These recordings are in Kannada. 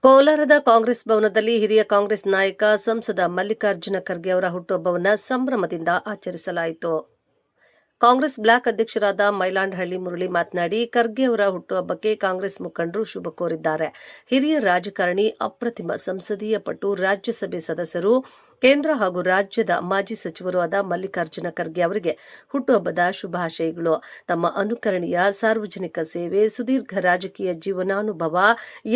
ಕೋಲಾರದ ಕಾಂಗ್ರೆಸ್ ಭವನದಲ್ಲಿ ಹಿರಿಯ ಕಾಂಗ್ರೆಸ್ ನಾಯಕ ಸಂಸದ ಮಲ್ಲಿಕಾರ್ಜುನ ಖರ್ಗೆ ಅವರ ಹುಟ್ಟುಹಬ್ಬವನ್ನು ಸಂಭ್ರಮದಿಂದ ಆಚರಿಸಲಾಯಿತು. ಕಾಂಗ್ರೆಸ್ ಬ್ಲಾಕ್ ಅಧ್ಯಕ್ಷರಾದ ಮೈಲಾಂಡಹಳ್ಳಿ ಮುರಳಿ ಮಾತನಾಡಿ, ಖರ್ಗೆ ಅವರ ಹುಟ್ಟುಹಬ್ಬಕ್ಕೆ ಕಾಂಗ್ರೆಸ್ ಮುಖಂಡರು ಶುಭ ಕೋರಿದ್ದಾರೆ. ಹಿರಿಯ ರಾಜಕಾರಣಿ, ಅಪ್ರತಿಮ ಸಂಸದೀಯ ಪಟು, ರಾಜ್ಯಸಭೆ ಸದಸ್ಯರು, ಕೇಂದ್ರ ಹಾಗೂ ರಾಜ್ಯದ ಮಾಜಿ ಸಚಿವರು ಆದ ಮಲ್ಲಿಕಾರ್ಜುನ ಖರ್ಗೆ ಅವರಿಗೆ ಹುಟ್ಟುಹಬ್ಬದ ಶುಭಾಶಯಗಳು. ತಮ್ಮ ಅನುಕರಣೀಯ ಸಾರ್ವಜನಿಕ ಸೇವೆ, ಸುದೀರ್ಘ ರಾಜಕೀಯ ಜೀವನಾನುಭವ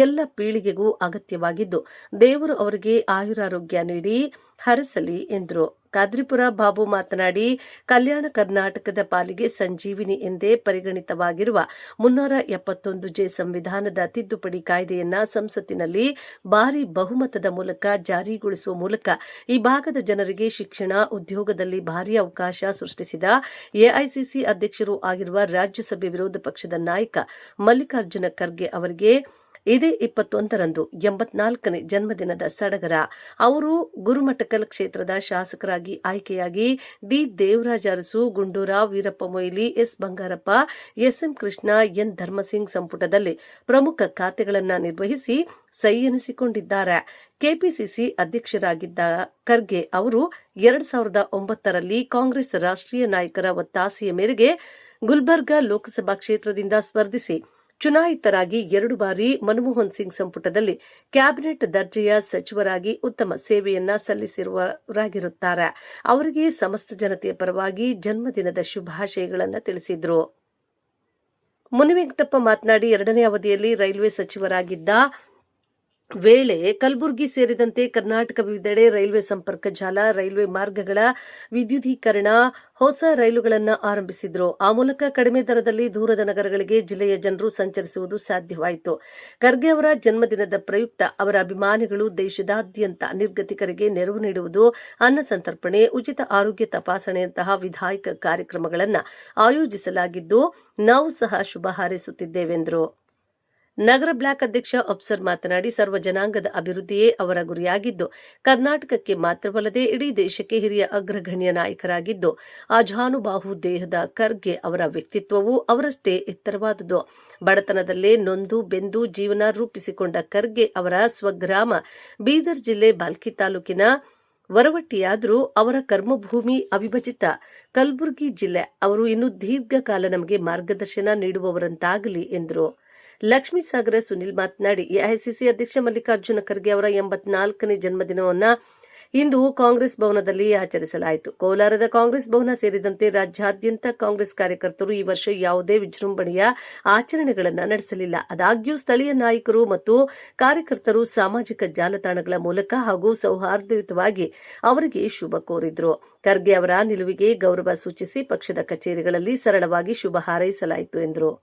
ಎಲ್ಲ ಪೀಳಿಗೆಗೂ ಅಗತ್ಯವಾಗಿದ್ದು, ದೇವರು ಅವರಿಗೆ ಆಯುರಾರೋಗ್ಯ ನೀಡಿ ಹರಸಲಿ ಎಂದರು. ಕಾದ್ರಿಪುರ ಬಾಬು ಮಾತನಾಡಿ, ಕಲ್ಯಾಣ ಕರ್ನಾಟಕದ ಪಾಲಿಗೆ ಸಂಜೀವಿನಿ ಎಂದೇ ಪರಿಗಣಿತವಾಗಿರುವ 371 ಸಂವಿಧಾನದ ತಿದ್ದುಪಡಿ ಕಾಯ್ದೆಯನ್ನ ಸಂಸತ್ತಿನಲ್ಲಿ ಭಾರೀ ಬಹುಮತದ ಮೂಲಕ ಜಾರಿಗೊಳಿಸುವ ಮೂಲಕ ಈ ಭಾಗದ ಜನರಿಗೆ ಶಿಕ್ಷಣ, ಉದ್ಯೋಗದಲ್ಲಿ ಭಾರೀ ಅವಕಾಶ ಸೃಷ್ಟಿಸಿದ ಎಐಸಿಸಿ ಅಧ್ಯಕ್ಷರೂ ಆಗಿರುವ ರಾಜ್ಯಸಭೆ ವಿರೋಧ ಪಕ್ಷದ ನಾಯಕ ಮಲ್ಲಿಕಾರ್ಜುನ ಖರ್ಗೆ ಅವರಿಗೆ ಇದೇ 21ರಂದು 84ನೇ ಜನ್ಮದಿನದ ಸಡಗರ. ಅವರು ಗುರುಮಠಕಲ್ ಕ್ಷೇತ್ರದ ಶಾಸಕರಾಗಿ ಆಯ್ಕೆಯಾಗಿ D Devaraj Urs, Gundu Rao, Veerappa Moily, S Bangarappa, SM Krishna, N Dharam Singh ಸಂಪುಟದಲ್ಲಿ ಪ್ರಮುಖ ಖಾತೆಗಳನ್ನು ನಿರ್ವಹಿಸಿ ಸೈ ಎನಿಸಿಕೊಂಡಿದ್ದಾರೆ. ಕೆಪಿಸಿಸಿ ಅಧ್ಯಕ್ಷರಾಗಿದ್ದ ಖರ್ಗೆ ಅವರು 2009ರಲ್ಲಿ ಕಾಂಗ್ರೆಸ್ ರಾಷ್ಟ್ರೀಯ ನಾಯಕರ ಒತ್ತಾಸೆಯ ಮೇರೆಗೆ ಗುಲ್ಬರ್ಗಾ ಲೋಕಸಭಾ ಕ್ಷೇತ್ರದಿಂದ ಸ್ಪರ್ಧಿಸಿ ಚುನಾಯಿತರಾಗಿ 2 ಬಾರಿ ಮನಮೋಹನ್ ಸಿಂಗ್ ಸಂಪುಟದಲ್ಲಿ ಕ್ಯಾಬಿನೆಟ್ ದರ್ಜೆಯ ಸಚಿವರಾಗಿ ಉತ್ತಮ ಸೇವೆಯನ್ನ ಸಲ್ಲಿಸಿರುವವರಾಗಿರುತ್ತಾರೆ. ಅವರಿಗೆ ಸಮಸ್ತ ಜನತೆಯ ಪರವಾಗಿ ಜನ್ಮದಿನದ ಶುಭಾಶಯಗಳನ್ನು ತಿಳಿಸಿದರು. ಮುನಿವೆಂಕಟಪ್ಪ ಮಾತನಾಡಿ, 2ನೇ ಅವಧಿಯಲ್ಲಿ ರೈಲ್ವೆ ಸಚಿವರಾಗಿದ್ದ ವೇಳೆ ಕಲಬುರಗಿ ಸೇರಿದಂತೆ ಕರ್ನಾಟಕ ವಿವಿಧೆಡೆ ರೈಲ್ವೆ ಸಂಪರ್ಕ ಜಾಲ, ರೈಲ್ವೆ ಮಾರ್ಗಗಳ ವಿದ್ಯುದೀಕರಣ, ಹೊಸ ರೈಲುಗಳನ್ನು ಆರಂಭಿಸಿದ್ರು. ಆ ಮೂಲಕ ಕಡಿಮೆ ದರದಲ್ಲಿ ದೂರದ ನಗರಗಳಿಗೆ ಜಿಲ್ಲೆಯ ಜನರು ಸಂಚರಿಸುವುದು ಸಾಧ್ಯವಾಯಿತು. ಖರ್ಗೆ ಅವರ ಜನ್ಮದಿನದ ಪ್ರಯುಕ್ತ ಅವರ ಅಭಿಮಾನಿಗಳು ದೇಶದಾದ್ಯಂತ ನಿರ್ಗತಿಕರಿಗೆ ನೆರವು ನೀಡುವುದು, ಅನ್ನ ಸಂತರ್ಪಣೆ, ಉಚಿತ ಆರೋಗ್ಯ ತಪಾಸಣೆಯಂತಹ ವಿಧಾಯಕ ಕಾರ್ಯಕ್ರಮಗಳನ್ನು ಆಯೋಜಿಸಲಾಗಿದ್ದು, ನಾವು ಸಹ ಶುಭ ಹಾರೈಸುತ್ತಿದ್ದೇವೆಂದರು. ನಗರ ಬ್ಲಾಕ್ ಅಧ್ಯಕ್ಷ ಅಫ್ಸರ್ ಮಾತನಾಡಿ, ಸರ್ವ ಜನಾಂಗದ ಅಭಿವೃದ್ಧಿಯೇ ಅವರ ಗುರಿಯಾಗಿದ್ದು, ಕರ್ನಾಟಕಕ್ಕೆ ಮಾತ್ರವಲ್ಲದೆ ಇಡೀ ದೇಶಕ್ಕೆ ಹಿರಿಯ ಅಗ್ರಗಣ್ಯ ನಾಯಕರಾಗಿದ್ದು, ಆಜಾನುಬಾಹು ದೇಹದ ಖರ್ಗೆ ಅವರ ವ್ಯಕ್ತಿತ್ವವು ಅವರಷ್ಟೇ ಎತ್ತರವಾದುದು. ಬಡತನದಲ್ಲೇ ನೊಂದು ಬೆಂದು ಜೀವನ ರೂಪಿಸಿಕೊಂಡ ಖರ್ಗೆ ಅವರ ಸ್ವಗ್ರಾಮ ಬೀದರ್ ಜಿಲ್ಲೆ ಬಾಲ್ಕಿ ತಾಲೂಕಿನ ವರವಟ್ಟಿಯಾದರೂ ಅವರ ಕರ್ಮಭೂಮಿ ಅವಿಭಜಿತ ಕಲಬುರಗಿ ಜಿಲ್ಲೆ. ಅವರು ಇನ್ನು ದೀರ್ಘಕಾಲ ನಮಗೆ ಮಾರ್ಗದರ್ಶನ ನೀಡುವವರಂತಾಗಲಿ ಎಂದರು. ಲಕ್ಷ್ಮೀಸಾಗರ ಸುನಿಲ್ ಮಾತನಾಡಿ, ಎಐಸಿಸಿ ಅಧ್ಯಕ್ಷ ಮಲ್ಲಿಕಾರ್ಜುನ ಖರ್ಗೆ ಅವರ 84ನೇ ಜನ್ಮದಿನವನ್ನು ಇಂದು ಕಾಂಗ್ರೆಸ್ ಭವನದಲ್ಲಿ ಆಚರಿಸಲಾಯಿತು. ಕೋಲಾರದ ಕಾಂಗ್ರೆಸ್ ಭವನ ಸೇರಿದಂತೆ ರಾಜ್ಯಾದ್ಯಂತ ಕಾಂಗ್ರೆಸ್ ಕಾರ್ಯಕರ್ತರು ಈ ವರ್ಷ ಯಾವುದೇ ವಿಜೃಂಭಣೆಯ ಆಚರಣೆಗಳನ್ನು ನಡೆಸಲಿಲ್ಲ. ಆದಾಗ್ಯೂ ಸ್ಥಳೀಯ ನಾಯಕರು ಮತ್ತು ಕಾರ್ಯಕರ್ತರು ಸಾಮಾಜಿಕ ಜಾಲತಾಣಗಳ ಮೂಲಕ ಹಾಗೂ ಸೌಹಾರ್ದಯುತವಾಗಿ ಅವರಿಗೆ ಶುಭ ಕೋರಿದ್ರು. ಖರ್ಗೆ ಅವರ ನಿಲುವಿಗೆ ಗೌರವ ಸೂಚಿಸಿ ಪಕ್ಷದ ಕಚೇರಿಗಳಲ್ಲಿ ಸರಳವಾಗಿ ಶುಭ ಹಾರೈಸಲಾಯಿತು ಎಂದರು.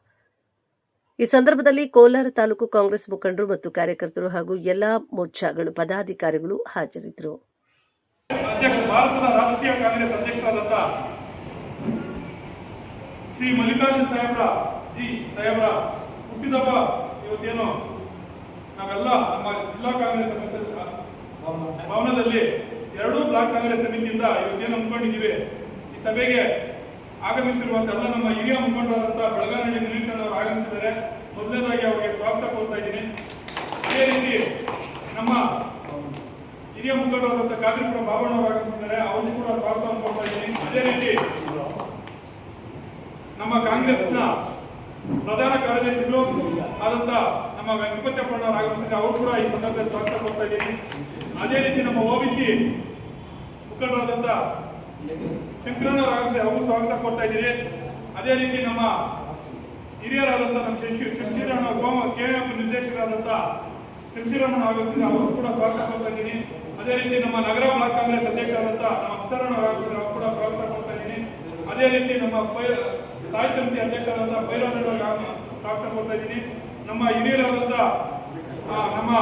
ಈ ಸಂದರ್ಭದಲ್ಲಿ ಕೋಲಾರ ತಾಲೂಕು ಕಾಂಗ್ರೆಸ್ ಮುಖಂಡರು ಮತ್ತು ಕಾರ್ಯಕರ್ತರು ಹಾಗೂ ಎಲ್ಲಾ ಮೋರ್ಚಾಗಳು ಪದಾಧಿಕಾರಿಗಳು ಹಾಜರಿದ್ದರು. ಭಾರತದ ರಾಷ್ಟ್ರೀಯ ಕಾಂಗ್ರೆಸ್ ಅಧ್ಯಕ್ಷರಾದಂಥ ಶ್ರೀ ಮಲ್ಲಿಕಾರ್ಜುನ ಸಾಹೇಬ್ರ ಹುಟ್ಟಿದಬ್ಬ ಇವತ್ತೇನು ನಾವೆಲ್ಲ ನಮ್ಮ ಜಿಲ್ಲಾ ಕಾಂಗ್ರೆಸ್ ಭವನದಲ್ಲಿ 2 ಬ್ಲಾಕ್ ಕಾಂಗ್ರೆಸ್ ಸಮಿತಿಯಿಂದ ಇವತ್ತೇನು ಹಮ್ಮಿಕೊಂಡಿದ್ದೀವಿ. ಈ ಸಭೆಗೆ ಆಗಮಿಸಿರುವಂತೆಲ್ಲ ನಮ್ಮ ಹಿರಿಯ ಮುಖಂಡರಾದಂಥ ಬೆಳಗಾನಹಳ್ಳಿ ಮುನಿಕಣ್ಣ ಅವರು ಆಗಮಿಸಿದ್ದಾರೆ. ಮೊದಲನೇದಾಗಿ ಅವರಿಗೆ ಸ್ವಾಗತ ಕೋರ್ತಾ ಇದ್ದೀನಿ. ಅದೇ ರೀತಿ ನಮ್ಮ ಹಿರಿಯ ಮುಖಂಡರಾದಂಥ ಕಾದ್ರಿಪುರ ಬಾಬಣ್ಣ ಅವರು ಆಗಮಿಸಿದ್ದಾರೆ, ಅವ್ರಿಗೂ ಕೂಡ ಸ್ವಾಗತ ಕೋರ್ತಾ ಇದ್ದೀನಿ. ಅದೇ ರೀತಿ ನಮ್ಮ ಕಾಂಗ್ರೆಸ್ನ ಪ್ರಧಾನ ಕಾರ್ಯದರ್ಶಿಗಳು ಆದಂಥ ನಮ್ಮ ವೆಂಕಟಪ್ಪಣ್ಣ ಅವರು ಆಗಮಿಸಿದ್ದಾರೆ, ಅವರು ಕೂಡ ಈ ಸಂದರ್ಭದಲ್ಲಿ ಸ್ವಾಗತ ಕೋರ್ತಾ ಇದ್ದೀನಿ. ಅದೇ ರೀತಿ ನಮ್ಮ ಓಬಿಸಿ ಮುಖಂಡರಾದಂಥ ಶಂಕರಣ್ಣವರು ಆಗಮಿಸಿ ಅವರು ಸ್ವಾಗತ ಕೊಡ್ತಾ ಇದ್ದೀರಿ. ಅದೇ ರೀತಿ ನಮ್ಮ ಹಿರಿಯರಾದಂಥ ನಮ್ಮ ಶಂಶೀರಣ್ಣ ಕೆಎಫ್ ನಿರ್ದೇಶಕರಾದಂಥ ಶಂಶೀರಣ್ಣ ಆಗಮಿಸಿದ ಅವರು ಕೂಡ ಸ್ವಾಗತ ಕೊಡ್ತಾ ಇದ್ದೀನಿ. ಅದೇ ರೀತಿ ನಮ್ಮ ನಗರ ಬ್ಲಾಕ್ ಕಾಂಗ್ರೆಸ್ ಅಧ್ಯಕ್ಷರಾದಂಥ ನಮ್ಮ ಅಫ್ಸರಣ್ಣ ಆಗಮಿಸಿದ ಅವರು ಕೂಡ ಸ್ವಾಗತ ಕೊಡ್ತಾ ಇದ್ದೀನಿ. ಅದೇ ರೀತಿ ನಮ್ಮ ಸ್ಥಾಯಿ ಸಮಿತಿ ಅಧ್ಯಕ್ಷರಾದಂಥ ಭೈರವಣ್ಣ ಸ್ವಾಗತ ಕೊಡ್ತಾ ಇದ್ದೀನಿ. ನಮ್ಮ ಹಿರಿಯರಾದಂಥ ನಮ್ಮ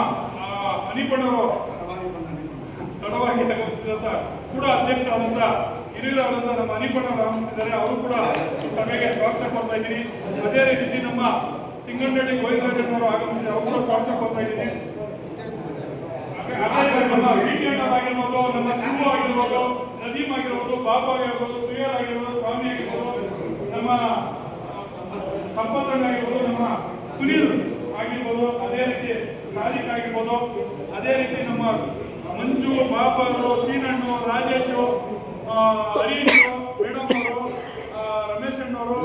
ಅನಿಪಣ್ಣವರು ತಡವಾಗಿ ಆಗಮಿಸಿದಂಥ ಕೂಡ ಅಧ್ಯಕ್ಷರಾದಂಥ ಹಿರಿಯರಾದಂಥ ನಮ್ಮ ಅನಿಪಣ್ಣವರು ಆಗಮಿಸಿದ್ದಾರೆ, ಅವರು ಕೂಡ ಈ ಸಭೆಗೆ ಸ್ವಾಗತ ಕೊಡ್ತಾ ಇದ್ದೀನಿ. ಅದೇ ರೀತಿ ನಮ್ಮ ಸಿಂಗಂಡಳ್ಳಿ ಗೋವಿಂದರಾಜನವರು ಆಗಮಿಸಿದ್ದಾರೆ, ಅವರು ಕೂಡ ಸ್ವಾಗತ ಕೊಡ್ತಾ ಇದ್ದೀನಿ. ನಮ್ಮ ವೀಕೆಂಡ್ ಆಗಿರ್ಬೋದು, ನಮ್ಮ ಶಿವು ಆಗಿರ್ಬೋದು, ನದೀಮ್ ಆಗಿರ್ಬೋದು, ಬಾಬು ಆಗಿರ್ಬೋದು, ಸುಯಲ್ ಆಗಿರ್ಬೋದು, ಸ್ವಾಮಿ ಆಗಿರ್ಬೋದು, ನಮ್ಮ ಸಂಪತ್ತಣ್ಣ ಆಗಿರ್ಬೋದು, ನಮ್ಮ ಸುನೀಲ್ ಆಗಿರ್ಬೋದು, ಅದೇ ರೀತಿ ಸಾದಿಕ್ ಆಗಿರ್ಬೋದು, ಅದೇ ರೀತಿ ನಮ್ಮ ಮಂಜು, ಬಾಬರು, ಸೀನಣ್ಣು, ರಾಜೇಶು, ಹರೀಶು, ಮೇಡಮ್ ಅವರು, ರಮೇಶ್ ಅಣ್ಣವರು,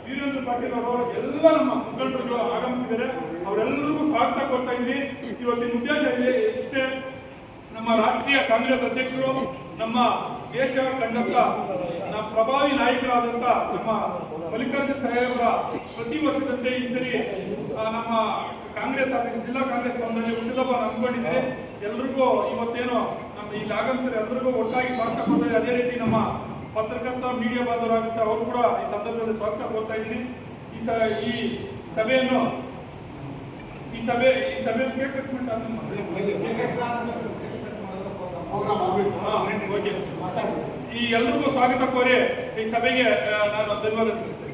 ವೀರೇಂದ್ರ ಪಾಟೀಲ್ ಅವರು ಎಲ್ಲ ನಮ್ಮ ಮುಖಂಡರು ಆಗಮಿಸಿದ್ದಾರೆ. ಅವರೆಲ್ಲರಿಗೂ ಸ್ವಾಗತ ಕೊಡ್ತಾ ಇದ್ದೀನಿ. ಇವತ್ತಿನ ಉದ್ದೇಶ ಇದೆ ಇಷ್ಟೇ, ನಮ್ಮ ರಾಷ್ಟ್ರೀಯ ಕಾಂಗ್ರೆಸ್ ಅಧ್ಯಕ್ಷರು, ನಮ್ಮ ದೇಶ ಕಂಡಂತ ನಮ್ಮ ಪ್ರಭಾವಿ ನಾಯಕರಾದಂಥ ನಮ್ಮ ಮಲ್ಲಿಕಾರ್ಜುನ ಸಾಹೇಬರ ಪ್ರತಿ ವರ್ಷದಂತೆ ಈ ಸರಿ ನಮ್ಮ ಕಾಂಗ್ರೆಸ್ ಜಿಲ್ಲಾ ಕಾಂಗ್ರೆಸ್ ಭವನದಲ್ಲಿ ಹುಟ್ಟುಹಬ್ಬ ಹಮ್ಮಿಕೊಂಡಿದ್ದಾರೆ. ಎಲ್ರಿಗೂ ಇವತ್ತೇನು ನಮ್ಮ ಇಲ್ಲಿ ಆಗಮಿಸಿದ್ರೆ ಎಲ್ರಿಗೂ ಒಟ್ಟಾಗಿ ಸ್ವಾಗತ ಕೊಡ್ತಾ ಇದ್ದಾರೆ. ಅದೇ ರೀತಿ ನಮ್ಮ ಪತ್ರಕರ್ತ ಮೀಡಿಯಾ ಬಾಂಧವರು ಆಗಮಿಸಿ ಅವರು ಕೂಡ ಈ ಸಂದರ್ಭದಲ್ಲಿ ಸ್ವಾಗತ ಕೊಡ್ತಾ ಇದ್ದೀನಿ. ಈ ಸಭೆಯನ್ನು ಕೇಕ್ ಕಟ್ಮೆಂಟ್ ಈ ಎಲ್ರಿಗೂ ಸ್ವಾಗತ ಕೋರಿ ಈ ಸಭೆಗೆ ನಾನು ಧನ್ಯವಾದ ತಿಳಿಸ್ತೇನೆ.